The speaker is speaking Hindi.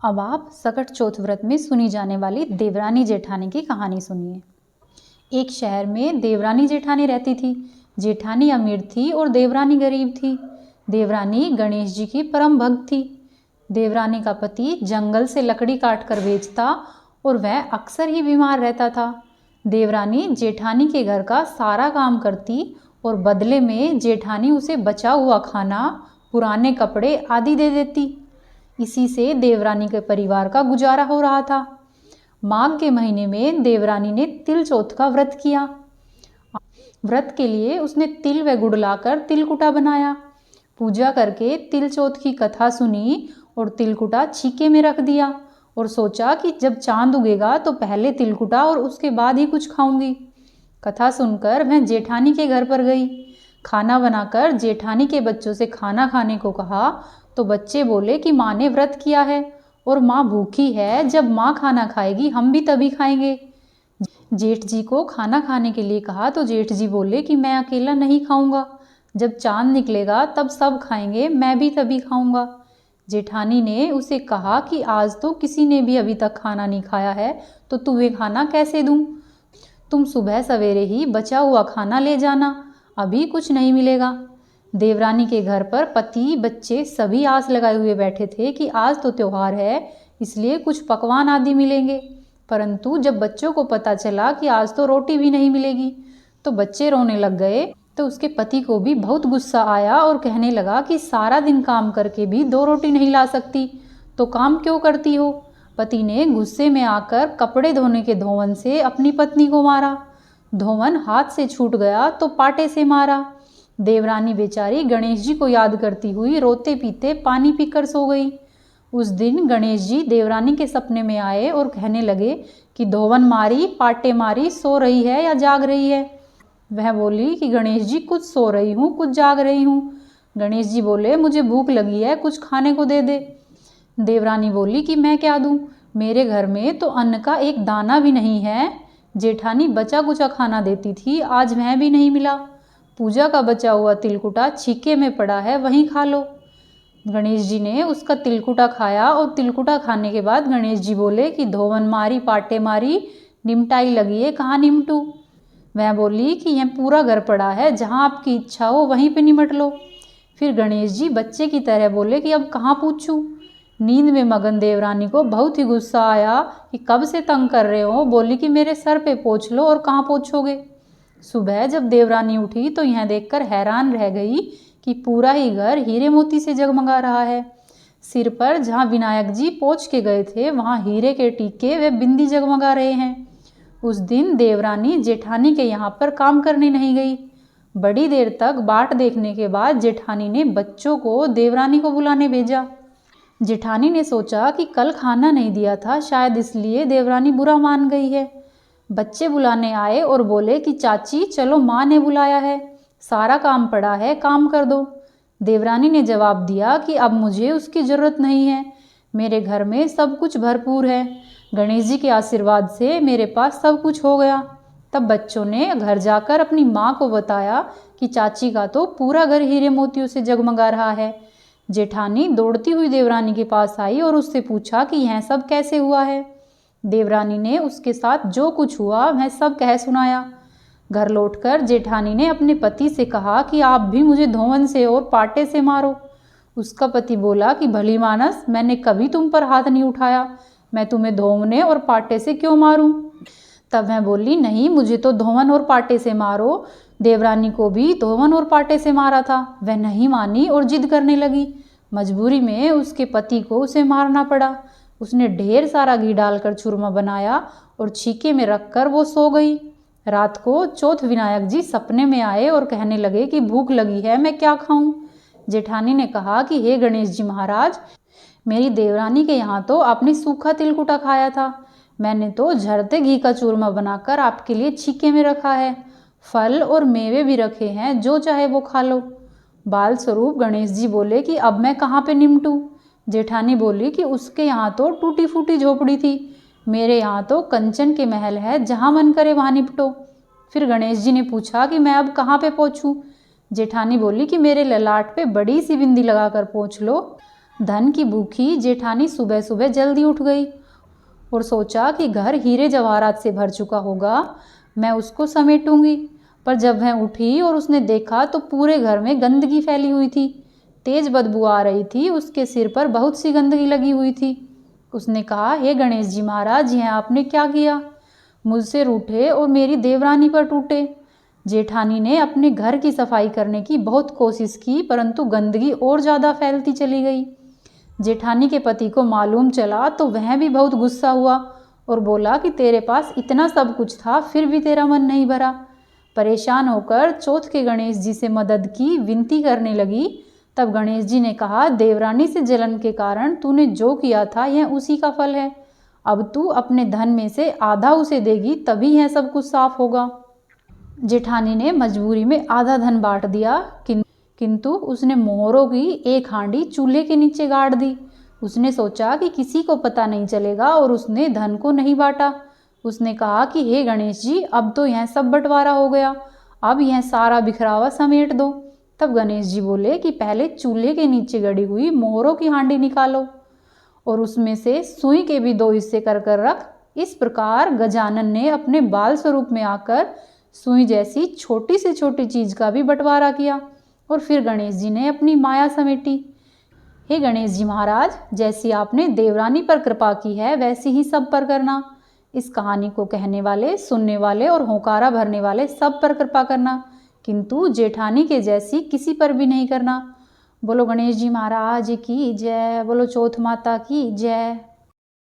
अब आप सकट चौथ व्रत में सुनी जाने वाली देवरानी जेठानी की कहानी सुनिए। एक शहर में देवरानी जेठानी रहती थी। जेठानी अमीर थी और देवरानी गरीब थी। देवरानी गणेश जी की परम भक्त थी। देवरानी का पति जंगल से लकड़ी काट कर बेचता और वह अक्सर ही बीमार रहता था। देवरानी जेठानी के घर का सारा काम करती और बदले में जेठानी उसे बचा हुआ खाना, पुराने कपड़े आदि दे देती। इसी से देवरानी के परिवार का गुजारा हो रहा था। माघ के महीने में देवरानी ने तिल चौथ का व्रत किया। व्रत के लिए उसने तिल व गुड़ लाकर तिलकुटा बनाया। पूजा करके तिल चौथ की कथा सुनी और तिलकुटा छीके में रख दिया और सोचा कि जब चांद उगेगा तो पहले तिलकुटा और उसके बाद ही कुछ खाऊंगी। कथा सुनकर मैं जेठानी के घर पर गई। खाना बनाकर जेठानी के बच्चों से खाना खाने को कहा तो बच्चे बोले कि माँ ने व्रत किया है और माँ भूखी है, जब माँ खाना खाएगी हम भी तभी खाएंगे। जेठ जी को खाना खाने के लिए कहा तो जेठ जी बोले कि मैं अकेला नहीं खाऊंगा, जब चांद निकलेगा तब सब खाएंगे, मैं भी तभी खाऊंगा। जेठानी ने उसे कहा कि आज तो किसी ने भी अभी तक खाना नहीं खाया है तो तुम्हें खाना कैसे दूं? तुम सुबह सवेरे ही बचा हुआ खाना ले जाना, अभी कुछ नहीं मिलेगा। देवरानी के घर पर पति बच्चे सभी आस लगाए हुए बैठे थे कि आज तो त्योहार है, इसलिए कुछ पकवान आदि मिलेंगे। परंतु जब बच्चों को पता चला कि आज तो रोटी भी नहीं मिलेगी तो बच्चे रोने लग गए। तो उसके पति को भी बहुत गुस्सा आया और कहने लगा कि सारा दिन काम करके भी 2 रोटी नहीं ला सकती तो काम क्यों करती हो? पति ने गुस्से में आकर कपड़े धोने के धोवन से अपनी पत्नी को मारा। धोवन हाथ से छूट गया तो पाटे से मारा। देवरानी बेचारी गणेश जी को याद करती हुई रोते पीते पानी पीकर सो गई। उस दिन गणेश जी देवरानी के सपने में आए और कहने लगे कि धोवन मारी, पाटे मारी, सो रही है या जाग रही है? वह बोली कि गणेश जी कुछ सो रही हूँ, कुछ जाग रही हूँ। गणेश जी बोले मुझे भूख लगी है, कुछ खाने को दे दे। देवरानी बोली कि मैं क्या दूँ, मेरे घर में तो अन्न का एक दाना भी नहीं है। जेठानी बचा कुचा खाना देती थी, आज वह भी नहीं मिला। पूजा का बचा हुआ तिलकुटा छीके में पड़ा है, वहीं खा लो। गणेश जी ने उसका तिलकुटा खाया और तिलकुटा खाने के बाद गणेश जी बोले कि धोवन मारी, पाटे मारी, निमटाई लगी है, कहाँ निमटू? वह बोली कि यह पूरा घर पड़ा है, जहाँ आपकी इच्छा हो वहीं पे निमट लो। फिर गणेश जी बच्चे की तरह बोले कि अब कहाँ पूछूं? नींद में मगन देवरानी को बहुत ही गुस्सा आया कि कब से तंग कर रहे हो। बोली कि मेरे सर पे पोंछ लो, और कहाँ पोंछोगे? सुबह जब देवरानी उठी तो यह देखकर हैरान रह गई कि पूरा ही घर हीरे मोती से जगमगा रहा है। सिर पर जहाँ विनायक जी पोंछ के गए थे वहाँ हीरे के टीके व बिंदी जगमगा रहे हैं। उस दिन देवरानी जेठानी के यहाँ पर काम करने नहीं गई। बड़ी देर तक बाट देखने के बाद जेठानी ने बच्चों को देवरानी को बुलाने भेजा। जेठानी ने सोचा कि कल खाना नहीं दिया था, शायद इसलिए देवरानी बुरा मान गई है। बच्चे बुलाने आए और बोले कि चाची चलो, माँ ने बुलाया है, सारा काम पड़ा है, काम कर दो। देवरानी ने जवाब दिया कि अब मुझे उसकी ज़रूरत नहीं है, मेरे घर में सब कुछ भरपूर है, गणेश जी के आशीर्वाद से मेरे पास सब कुछ हो गया। तब बच्चों ने घर जाकर अपनी माँ को बताया कि चाची का तो पूरा घर हीरे मोतियों से जगमगा रहा है। जेठानी दौड़ती हुई देवरानी के पास आई और उससे पूछा कि यह सब कैसे हुआ है। देवरानी ने उसके साथ जो कुछ हुआ वह सब कह सुनाया। घर लौटकर जेठानी ने अपने पति से कहा कि आप भी मुझे धोवन से और पाटे से मारो। उसका पति बोला कि भली मानस, मैंने कभी तुम पर हाथ नहीं उठाया, मैं तुम्हें धोवने और पाटे से क्यों मारूं? तब वह बोली नहीं, मुझे तो धोवन और पाटे से मारो। देवरानी को भी धोवन और पाटे से मारा था। वह नहीं मानी और जिद करने लगी। मजबूरी में उसके पति को उसे मारना पड़ा। उसने ढेर सारा घी डालकर चूरमा बनाया और छीके में रखकर वो सो गई। रात को चौथ विनायक जी सपने में आए और कहने लगे कि भूख लगी है, मैं क्या खाऊं? जेठानी ने कहा कि हे गणेश जी महाराज, मेरी देवरानी के यहाँ तो आपने सूखा तिलकुटा खाया था, मैंने तो झरते घी का चूरमा बनाकर आपके लिए छीके में रखा है, फल और मेवे भी रखे हैं, जो चाहे वो खा लो। बाल स्वरूप गणेश जी बोले कि अब मैं कहाँ पे निमटूं? जेठानी बोली कि उसके यहाँ तो टूटी फूटी झोपड़ी थी, मेरे यहाँ तो कंचन के महल है, जहाँ मन करे वहाँ निपटो। फिर गणेश जी ने पूछा कि मैं अब कहाँ पे पहुँचूँ? जेठानी बोली कि मेरे ललाट पे बड़ी सी बिंदी लगाकर पोंछ लो। धन की भूखी जेठानी सुबह सुबह जल्दी उठ गई और सोचा कि घर हीरे जवाहरात से भर चुका होगा, मैं उसको समेटूंगी। पर जब वह उठी और उसने देखा तो पूरे घर में गंदगी फैली हुई थी। तेज बदबू आ रही थी, उसके सिर पर बहुत सी गंदगी लगी हुई थी। उसने कहा, हे गणेश जी महाराज, यह आपने क्या किया? मुझसे रूठे और मेरी देवरानी पर टूटे। जेठानी ने अपने घर की सफाई करने की बहुत कोशिश की, परंतु गंदगी और ज़्यादा फैलती चली गई। जेठानी के पति को मालूम चला तो वह भी बहुत गुस्सा हुआ और बोला कि तेरे पास इतना सब कुछ था, फिर भी तेरा मन नहीं भरा। परेशान होकर चौथ के गणेश जी से मदद की विनती करने लगी। तब गणेश जी ने कहा, देवरानी से जलन के कारण तूने जो किया था यह उसी का फल है। अब तू अपने धन में से आधा उसे देगी, तभी यह सब कुछ साफ होगा। जेठानी ने मजबूरी में आधा धन बांट दिया, किंतु उसने मोहरों की एक हांडी चूल्हे के नीचे गाड़ दी। उसने सोचा कि किसी को पता नहीं चलेगा और उसने धन को नहीं बांटा। उसने कहा कि हे गणेश जी, अब तो यह सब बंटवारा हो गया, अब यह सारा बिखरावा समेट दो। तब गणेश जी बोले कि पहले चूल्हे के नीचे गड़ी हुई मोहरों की हांडी निकालो और उसमें से सुई के भी 2 हिस्से कर कर रख। इस प्रकार गजानन ने अपने बाल स्वरूप में आकर सुई जैसी छोटी से छोटी चीज का भी बंटवारा किया और फिर गणेश जी ने अपनी माया समेटी। हे गणेश जी महाराज, जैसी आपने देवरानी पर कृपा की है वैसी ही सब पर करना। इस कहानी को कहने वाले, सुनने वाले और होकारा भरने वाले सब पर कृपा करना, किंतु जेठानी के जैसी किसी पर भी नहीं करना। बोलो गणेश जी महाराज की जय, बोलो चौथ माता की जय।